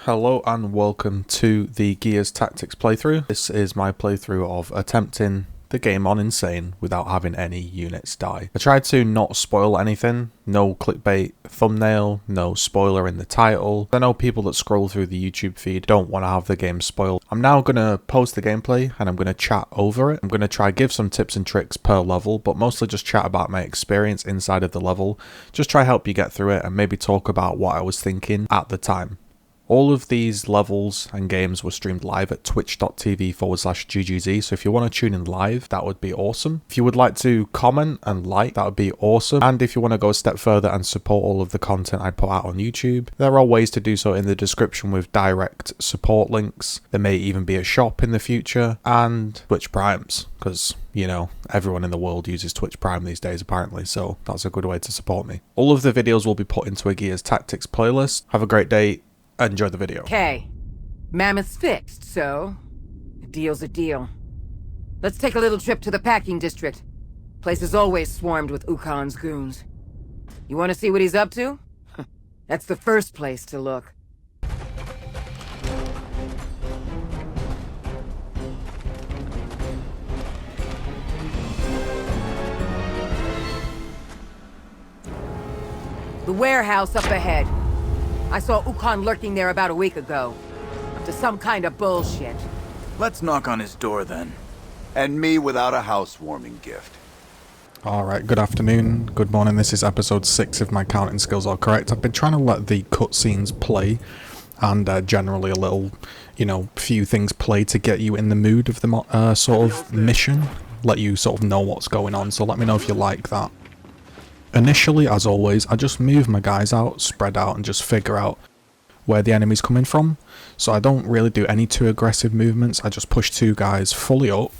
Hello and welcome to the Gears Tactics playthrough. This is my playthrough of attempting the game on Insane without having any units die. I tried to not spoil anything, no clickbait thumbnail, no spoiler in the title. I know people that scroll through the YouTube feed don't want to have the game spoiled. I'm now going to post the gameplay and I'm going to chat over it. I'm going to try give some tips and tricks per level, but mostly just chat about my experience inside of the level. Just try help you get through it and maybe talk about what I was thinking at the time. All of these levels and games were streamed live at twitch.tv/GGZII, so if you want to tune in live, that would be awesome. If you would like to comment and like, that would be awesome. And if you want to go a step further and support all of the content I put out on YouTube, there are ways to do so in the description with direct support links. There may even be a shop in the future, and Twitch Primes, because, you know, everyone in the world uses Twitch Prime these days apparently, so that's a good way to support me. All of the videos will be put into a Gears Tactics playlist. Have a great day. Enjoy the video. Okay. Mammoth's fixed, so a deal's a deal. Let's take a little trip to the packing district. Place is always swarmed with Ukon's goons. You want to see what he's up to? That's the first place to look. The warehouse up ahead. I saw Ukon lurking there about a week ago. Up to some kind of bullshit. Let's knock on his door then. And me without a housewarming gift. Alright, good afternoon, good morning. This is episode 6 if my counting skills are correct. I've been trying to let the cutscenes play and generally a little, few things play to get you in the mood of the sort of mission. Let you sort of know what's going on, so let me know if you like that. Initially, as always, I just move my guys out, spread out, and just figure out where the enemy's coming from. So I don't really do any too aggressive movements. I just push 2 guys fully up.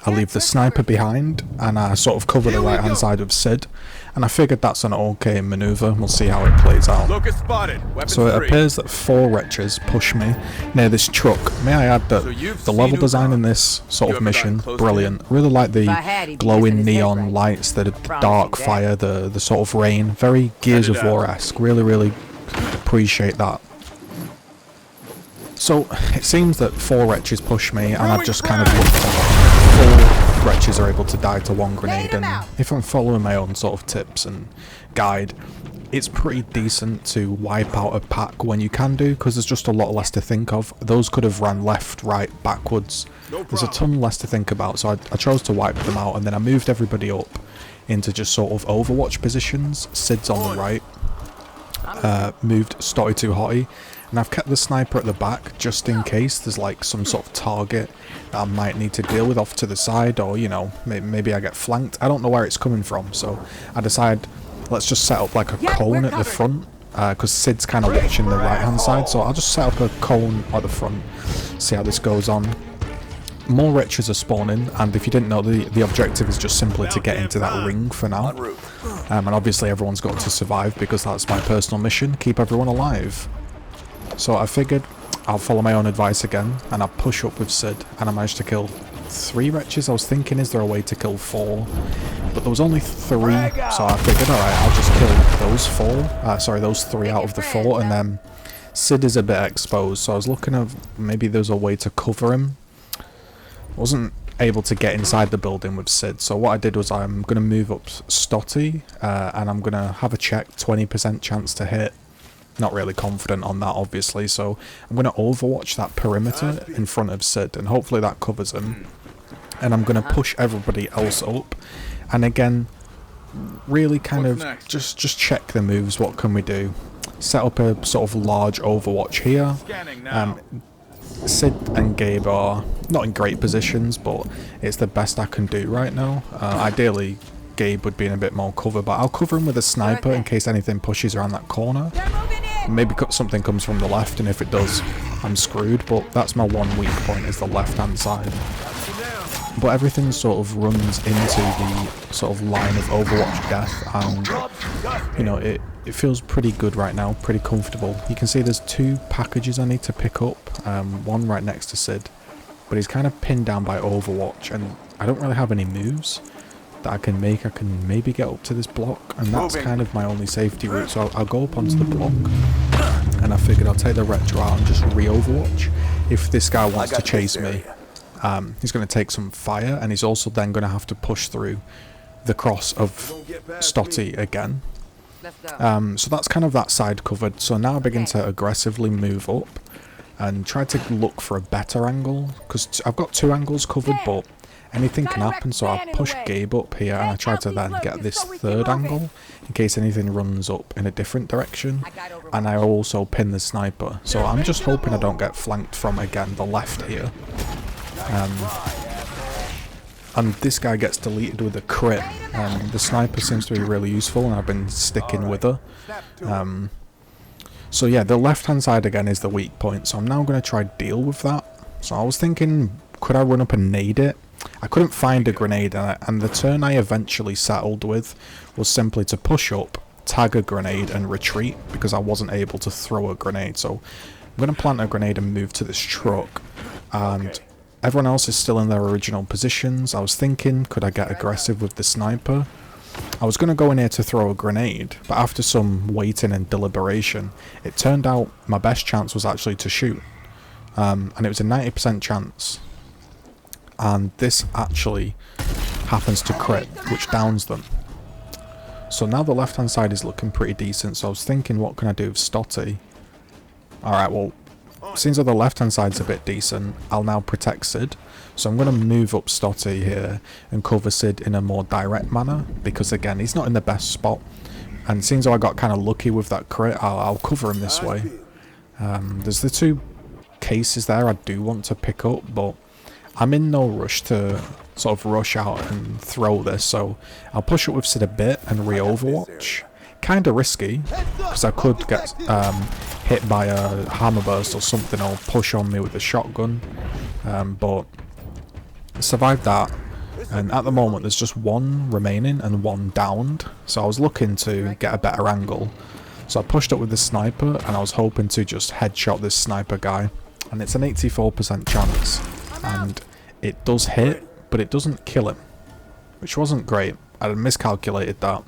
I leave the sniper behind, and I sort of cover the right-hand side of Sid. And I figured that's an okay maneuver. We'll see how it plays out. Locust spotted. So it appears that 4 wretches push me near this truck. May I add that the level design in this sort of mission, brilliant. Really like the glowing neon lights, the dark fire, the sort of rain. Very Gears of War-esque. Really appreciate that. So it seems that 4 wretches push me, and I've just kind of looked at 4 wretches are able to die to 1 grenade, and if I'm following my own sort of tips and guide, it's pretty decent to wipe out a pack when you can do, because there's just a lot less to think of. Those could have ran left, right, backwards. There's a ton less to think about, so I chose to wipe them out, and then I moved everybody up into just sort of Overwatch positions. Sid's on the right, moved Stotty to Hottie, and I've kept the sniper at the back just in case there's like some sort of target that I might need to deal with off to the side, or maybe I get flanked. I don't know where it's coming from, so I decide let's just set up like a cone at the front, because Sid's kind of watching the right hand side, so I'll just set up a cone at the front, see how this goes on. More wretches are spawning, and if you didn't know, the objective is just simply to get into that ring for now, and obviously everyone's got to survive because that's my personal mission, keep everyone alive. So I figured I'll follow my own advice again, and I'll push up with Sid, and I managed to kill 3 wretches. I was thinking, is there a way to kill 4? But there was only 3, so I figured, alright, I'll just kill those 3 out of the 4, and then Sid is a bit exposed, so I was looking at maybe there's a way to cover him. I wasn't able to get inside the building with Sid, so what I did was I'm going to move up Stotty, and I'm going to have a check, 20% chance to hit. Not really confident on that, obviously, so I'm going to overwatch that perimeter in front of Sid, and hopefully that covers him. And I'm going to push everybody else up, and again, really kind of just check the moves. What can we do? Set up a sort of large overwatch here. Sid and Gabe are not in great positions, but it's the best I can do right now. Ideally, Gabe would be in a bit more cover, but I'll cover him with a sniper in case anything pushes around that corner. Maybe something comes from the left, and if it does, I'm screwed, but that's my one weak point, is the left-hand side. But everything sort of runs into the sort of line of Overwatch death, and, it feels pretty good right now, pretty comfortable. You can see there's 2 packages I need to pick up, one right next to Sid, but he's kind of pinned down by Overwatch, and I don't really have any moves that I can make. I can maybe get up to this block, and that's kind of my only safety route, so I'll go up onto the block. and I figured I'll take the retro out and just re-overwatch. If this guy wants to chase me, he's going to take some fire, and he's also then going to have to push through the cross of Stotty again. So that's kind of that side covered. So now I begin to aggressively move up and try to look for a better angle, because I've got 2 angles covered, but anything can happen. So I push Gabe up here, and I try to then get this 3rd angle in case anything runs up in a different direction, and I also pin the sniper. So I'm just hoping I don't get flanked from, again, the left here. And this guy gets deleted with a crit. The sniper seems to be really useful, and I've been sticking with her. So yeah, the left hand side again is the weak point, so I'm now going to try deal with that. So I was thinking, could I run up and nade it? I couldn't find a grenade, and the turn I eventually settled with was simply to push up, tag a grenade and retreat, because I wasn't able to throw a grenade. So I'm going to plant a grenade and move to this truck, and everyone else is still in their original positions. I was thinking, could I get aggressive with the sniper? I was going to go in here to throw a grenade, but after some waiting and deliberation, it turned out my best chance was actually to shoot. And it was a 90% chance. And this actually happens to crit, which downs them. So now the left hand side is looking pretty decent, so I was thinking, what can I do with Stotty? Alright, well, since the left hand side's a bit decent, I'll now protect Sid. So I'm going to move up Stotty here and cover Sid in a more direct manner, because again, he's not in the best spot. And since I got kind of lucky with that crit, I'll cover him this way. There's the 2 cases there I do want to pick up, but I'm in no rush to sort of rush out and throw this, so I'll push up with Sid a bit and re-overwatch. Kind of risky, because I could get hit by a hammer burst or something, or push on me with a shotgun, but survived that. And at the moment there's just 1 remaining and 1 downed, so I was looking to get a better angle. So I pushed up with the sniper, and I was hoping to just headshot this sniper guy, and it's an 84% chance, and it does hit, but it doesn't kill him, which wasn't great. I had miscalculated that.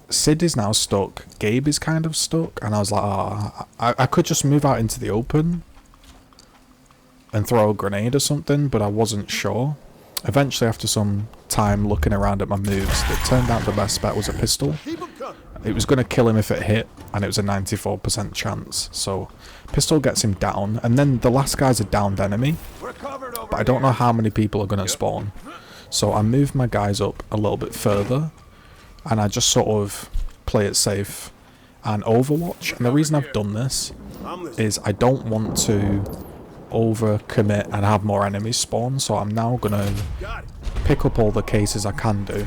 Sid is now stuck, Gabe is kind of stuck, and I was like, I could just move out into the open and throw a grenade or something, but I wasn't sure. Eventually, after some time looking around at my moves, it turned out the best bet was a pistol. It was going to kill him if it hit, and it was a 94% chance, so pistol gets him down, and then the last guy's a downed enemy, but I don't know how many people are going to spawn. So I moved my guys up a little bit further, and I just sort of play it safe and overwatch. And the reason I've done this is I don't want to overcommit and have more enemies spawn, so I'm now gonna pick up all the cases I can do.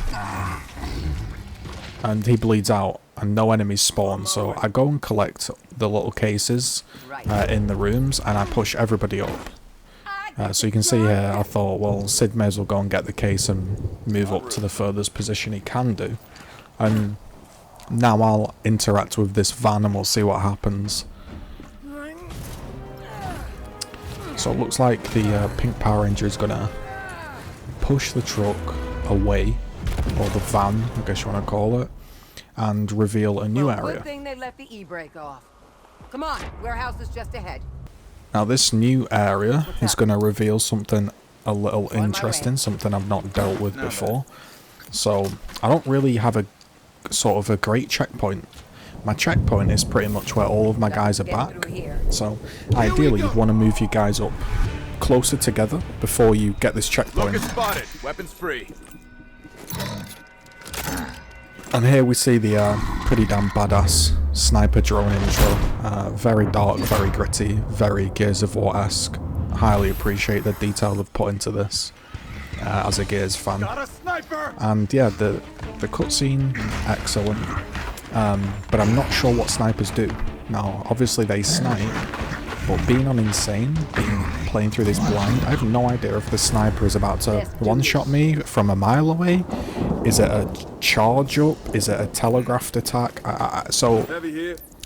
And he bleeds out and no enemies spawn, so I go and collect the little cases in the rooms, and I push everybody up. So you can see here, I thought, well, Sid may as well go and get the case and move up to the furthest position he can do. And now I'll interact with this van and we'll see what happens. So it looks like the pink Power Ranger is gonna push the truck away, or the van, I guess you want to call it, and reveal a new area. Good thing they left the e-brake off. Come on, warehouse is just ahead. Now this new area is going to reveal something a little interesting, something I've not dealt with before. So I don't really have a sort of a great checkpoint. My checkpoint is pretty much where all of my guys are back. So ideally you'd want to move your guys up closer together before you get this checkpoint. Spotted. Weapons free. And here we see the pretty damn badass sniper drone intro. Very dark, very gritty, very Gears of War-esque. Highly appreciate the detail they've put into this as a Gears fan. And yeah, the cutscene, excellent. But I'm not sure what snipers do. Now, obviously they snipe, but being on Insane, playing through this blind, I have no idea if the sniper is about to one-shot me from a mile away. Is it a charge up? Is it a telegraphed attack? So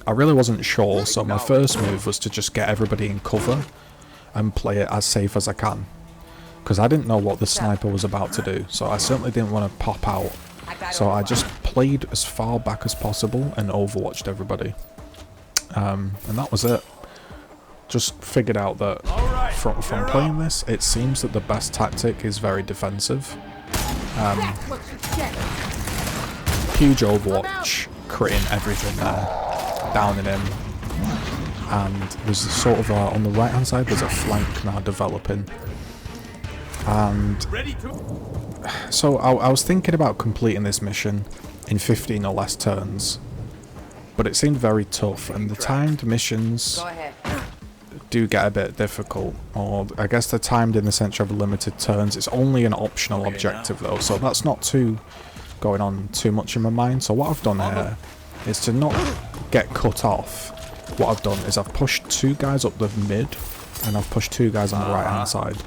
I really wasn't sure, so my first move was to just get everybody in cover and play it as safe as I can, because I didn't know what the sniper was about to do, so I certainly didn't want to pop out. So I just played as far back as possible and overwatched everybody. And that was it. Just figured out that from playing this, it seems that the best tactic is very defensive. Huge Overwatch, critting everything there, downing him. And there's a sort of on the right hand side, there's a flank now developing. And so I was thinking about completing this mission in 15 or less turns, but it seemed very tough, and the timed missions do get a bit difficult, or I guess they're timed in the sense of limited turns. It's only an optional objective though, so that's not too going on too much in my mind. So what I've done here is to not get cut off. What I've done is I've pushed 2 guys up the mid, and I've pushed 2 guys on the right hand side.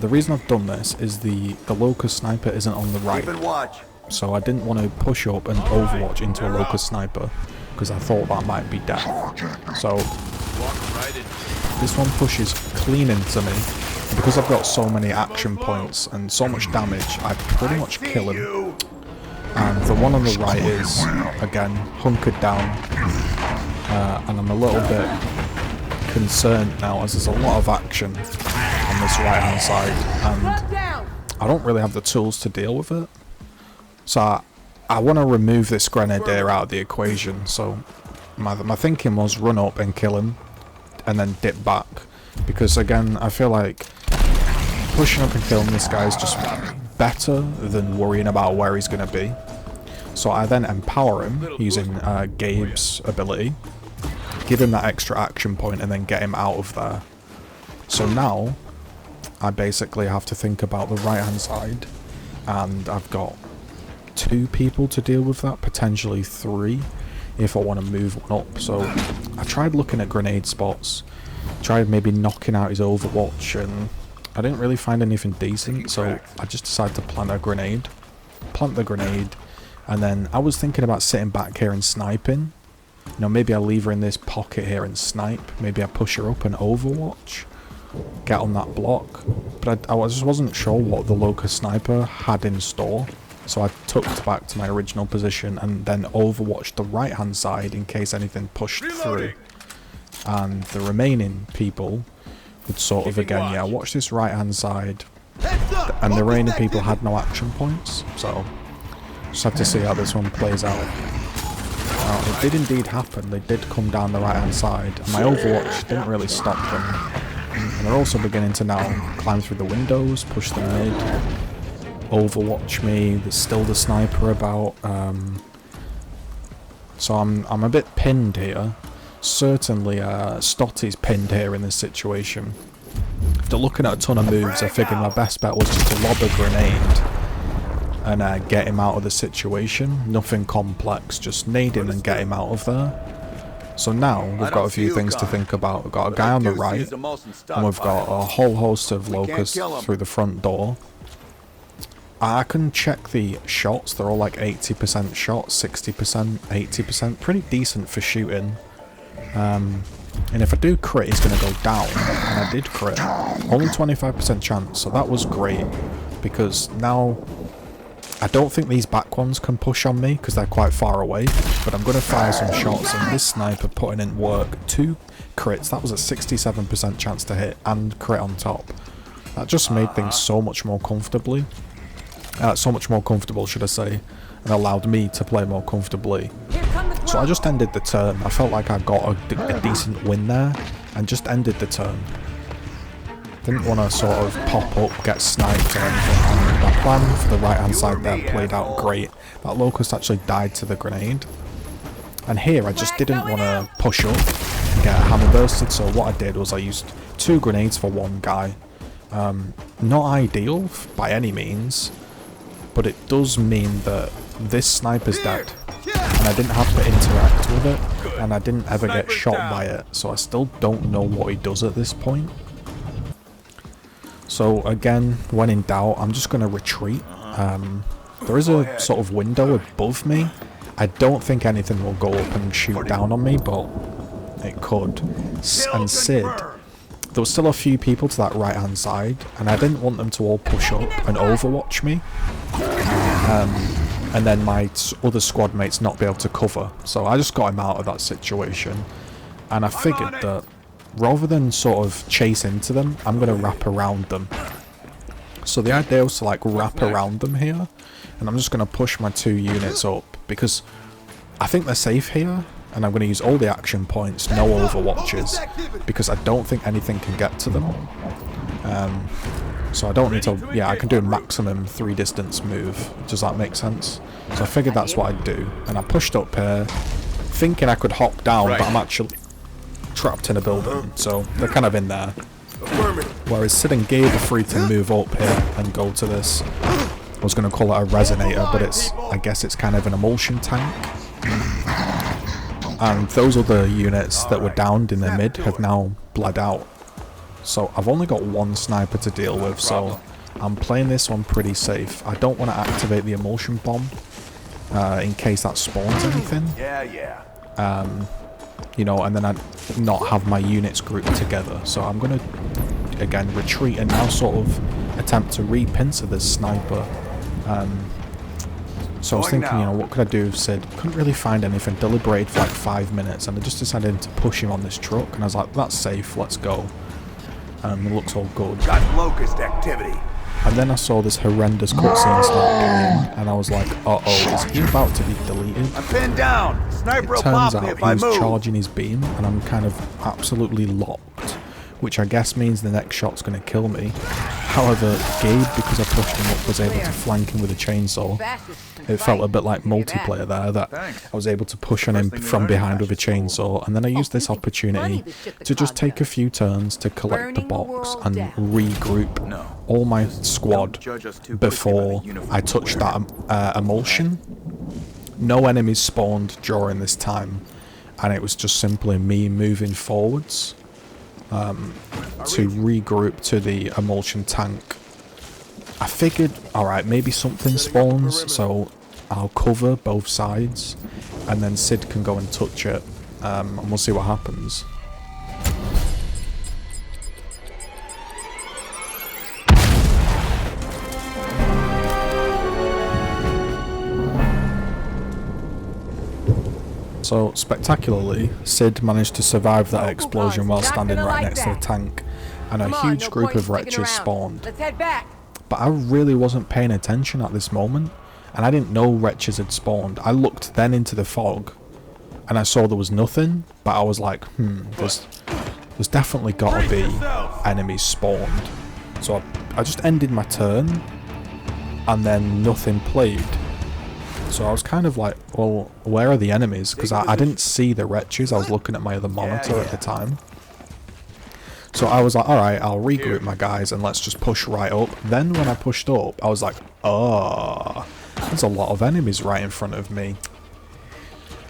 The reason I've done this is the Locust Sniper isn't on the right, so I didn't want to push up and Overwatch into a Locust Sniper, because I thought that might be death. So this one pushes clean into me, and because I've got so many action points and so much damage, I pretty much kill him. And the one on the right is, again, hunkered down, and I'm a little bit concerned now as there's a lot of action on this right hand side, and I don't really have the tools to deal with it. So I want to remove this Grenadier out of the equation. So my thinking was run up and kill him, and then dip back, because again I feel like pushing up and killing this guy is just better than worrying about where he's going to be. So I then empower him using Gabe's ability, give him that extra action point, and then get him out of there. So now I basically have to think about the right hand side, and I've got 2 people to deal with that, potentially 3 if I want to move one up. So I tried looking at grenade spots, tried maybe knocking out his Overwatch, and I didn't really find anything decent, so I just decided to plant the grenade, and then I was thinking about sitting back here and sniping. You know, maybe I leave her in this pocket here and snipe, maybe I push her up and Overwatch, get on that block, but I just wasn't sure what the Locust Sniper had in store. So I tucked back to my original position and then Overwatched the right hand side in case anything pushed through. And the remaining people would sort of, again, yeah, watch this right hand side. And the remaining people had no action points, so just have to see how this one plays out. It did indeed happen, they did come down the right hand side, and my Overwatch didn't really stop them. And they're also beginning to now climb through the windows, push the mid, Overwatch me. There's still the sniper about, so I'm a bit pinned here. Certainly Stotty's pinned here in this situation. After looking at a ton of moves, I figured my best bet was just to lob a grenade and get him out of the situation. Nothing complex, just nade him and get him out of there. So now we've got a few things to think about. We've got a guy on the right, and we've got a whole host of locusts through the front door. I can check the shots, they're all like 80% shots, 60%, 80%, pretty decent for shooting. And if I do crit, he's going to go down, and I did crit. Only 25% chance, so that was great, because now I don't think these back ones can push on me, because they're quite far away, but I'm going to fire some shots, and this sniper putting in work. 2 crits, that was a 67% chance to hit, and crit on top. That just made things so much more comfortable, should I say, and allowed me to play more comfortably. So I just ended the turn. I felt like I got a decent win there, and just ended the turn. Didn't want to sort of pop up, get sniped or anything. And that plan for the right hand side there played out great. That Locust actually died to the grenade. And here I just didn't want to push up and get hammer bursted, so what I did was I used 2 grenades for 1 guy. Not ideal by any means, but it does mean that this sniper's dead, and I didn't have to interact with it, and I didn't ever get shot by it, so I still don't know what he does at this point. So again, when in doubt, I'm just going to retreat. There is a sort of window above me. I don't think anything will go up and shoot down on me, but it could. And Sid, there was still a few people to that right hand side, and I didn't want them to all push up and Overwatch me. and then my other squad mates not be able to cover. So I just got him out of that situation, and I figured that rather than sort of chase into them, I'm going to wrap around them. So the idea was to like wrap around them here, and I'm just going to push my 2 units up because I think they're safe here, and I'm going to use all the action points, no overwatches, because I don't think anything can get to them. So I don't need to, yeah, I can do a maximum 3 distance move. Does that make sense? So I figured that's what I'd do, and I pushed up here, thinking I could hop down, but I'm actually trapped in a building, so they're kind of in there. Whereas Sid and Gabe are free to move up here and go to this. I was going to call it a resonator, but I guess it's kind of an emulsion tank. And those other units that were downed in the mid have now bled out. So I've only got 1 sniper to deal with, so I'm playing this one pretty safe. I don't want to activate the emulsion bomb in case that spawns anything. You know, and then I'd not have my units grouped together. So I'm going to, again, retreat and now sort of attempt to re-pincer this sniper. So I was thinking, you know, what could I do with Sid? Couldn't really find anything. Deliberated for like 5 minutes, and I just decided to push him on this truck, and I was like, that's safe, let's go. It looks all good. Got locust activity. And then I saw this horrendous cutscene start playing, and I was like, uh-oh, is he about to be deleted? I'm pinned down. Sniper It turns out he was charging his beam, and I'm kind of absolutely locked, which I guess means the next shot's going to kill me. However, Gabe, because I pushed him up, was able to flank him with a chainsaw. It felt a bit like multiplayer there, that I was able to push on him from behind with a chainsaw, and then I used this opportunity to just take a few turns to collect the box and regroup all my squad before I touched that emulsion. No enemies spawned during this time, and it was just simply me moving forwards to regroup to the emulsion tank. I figured, alright, maybe something spawns, so I'll cover both sides, and then Sid can go and touch it, and we'll see what happens. So, spectacularly, Sid managed to survive that explosion while standing right next to the tank, and a huge group of wretches spawned. But I really wasn't paying attention at this moment, and I didn't know wretches had spawned. I looked then into the fog, and I saw there was nothing, but I was like, there's definitely got to be enemies spawned. So I just ended my turn, and then nothing played. So I was kind of like, well, where are the enemies? Because I didn't see the wretches. I was looking at my other monitor at the time. So I was like, alright, I'll regroup my guys and let's just push right up. Then when I pushed up, I was like, oh, there's a lot of enemies right in front of me.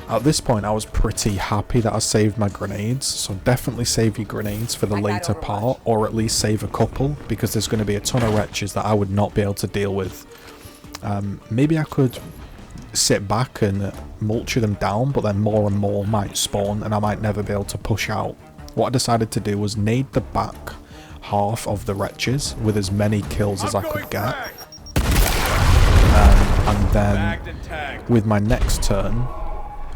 At this point, I was pretty happy that I saved my grenades. So definitely save your grenades for the later part, or at least save a couple, because there's going to be a ton of wretches that I would not be able to deal with. Maybe I could sit back and mulch them down, but then more and more might spawn and I might never be able to push out. What I decided to do was nade the back half of the wretches with as many kills as I could get, and then with my next turn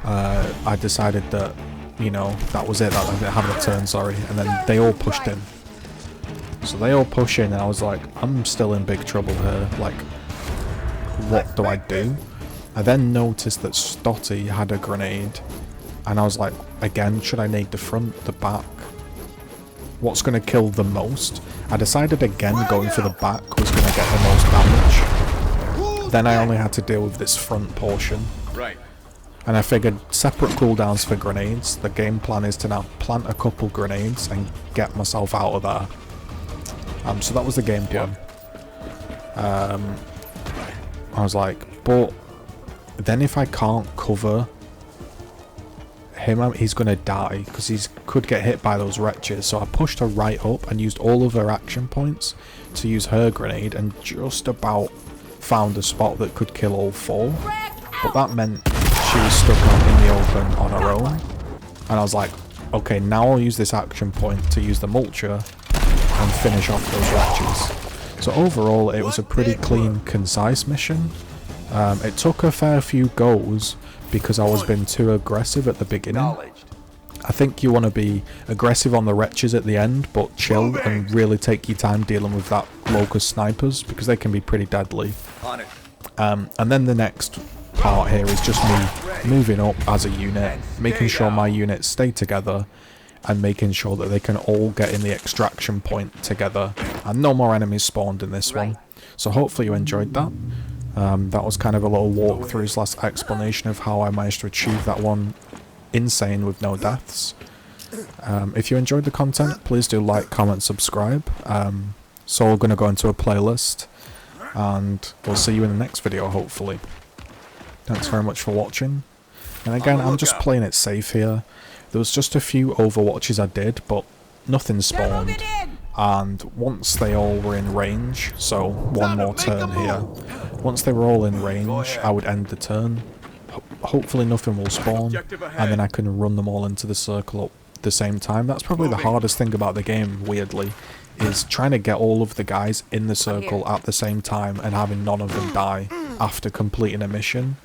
I decided that, you know, that was it, that I didn't have a turn, sorry, and then they all pushed in. So they all push in and I was like, I'm still in big trouble here, like, what do I do? I then noticed that Stotty had a grenade, and I was like, again, should I nade the front, the back? What's going to kill the most? I decided again going for the back was going to get the most damage. Then I only had to deal with this front portion. And I figured separate cooldowns for grenades. The game plan is to now plant a couple grenades and get myself out of there. So that was the game plan. I was like, but then if I can't cover him, he's going to die, because he could get hit by those wretches. So I pushed her right up and used all of her action points to use her grenade, and just about found a spot that could kill all 4. But that meant she was stuck out in the open on her own. And I was like, okay, now I'll use this action point to use the mulcher and finish off those wretches. So overall, it was a pretty clean, concise mission. It took a fair few goes because I was being too aggressive at the beginning. Acknowledged. I think you want to be aggressive on the wretches at the end, but chill and really take your time dealing with that locust snipers because they can be pretty deadly. On it. And then the next part here is just me moving up as a unit, making sure my units stay together, and making sure that they can all get in the extraction point together, and no more enemies spawned in this one. So hopefully you enjoyed that. That was kind of a little walkthrough / explanation of how I managed to achieve that one insane with no deaths. If you enjoyed the content, please do like, comment, subscribe. So we're going to go into a playlist, and we'll see you in the next video hopefully. Thanks very much for watching, and again I'm just playing it safe here. There was just a few overwatches I did, but nothing spawned, and once they all were in range, so one more turn here, once they were all in range I would end the turn. Hopefully nothing will spawn, and then I can run them all into the circle at the same time. That's probably the hardest thing about the game, weirdly, is trying to get all of the guys in the circle at the same time and having none of them die after completing a mission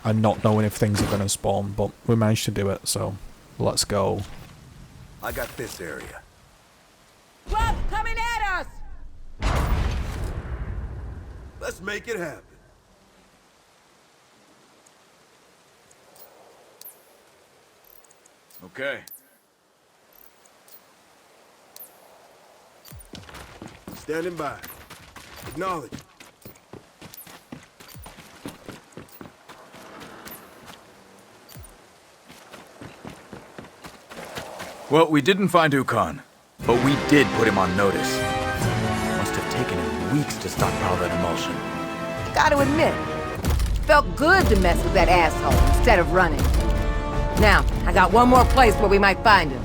and not knowing if things are going to spawn, but we managed to do it, so let's go. I got this area. What's coming at us? Let's make it happen. Okay. Standing by. Acknowledge. Well, we didn't find Ukon, but we did put him on notice. Must have taken him weeks to stockpile that emulsion. Gotta admit, felt good to mess with that asshole instead of running. Now, I got one more place where we might find him.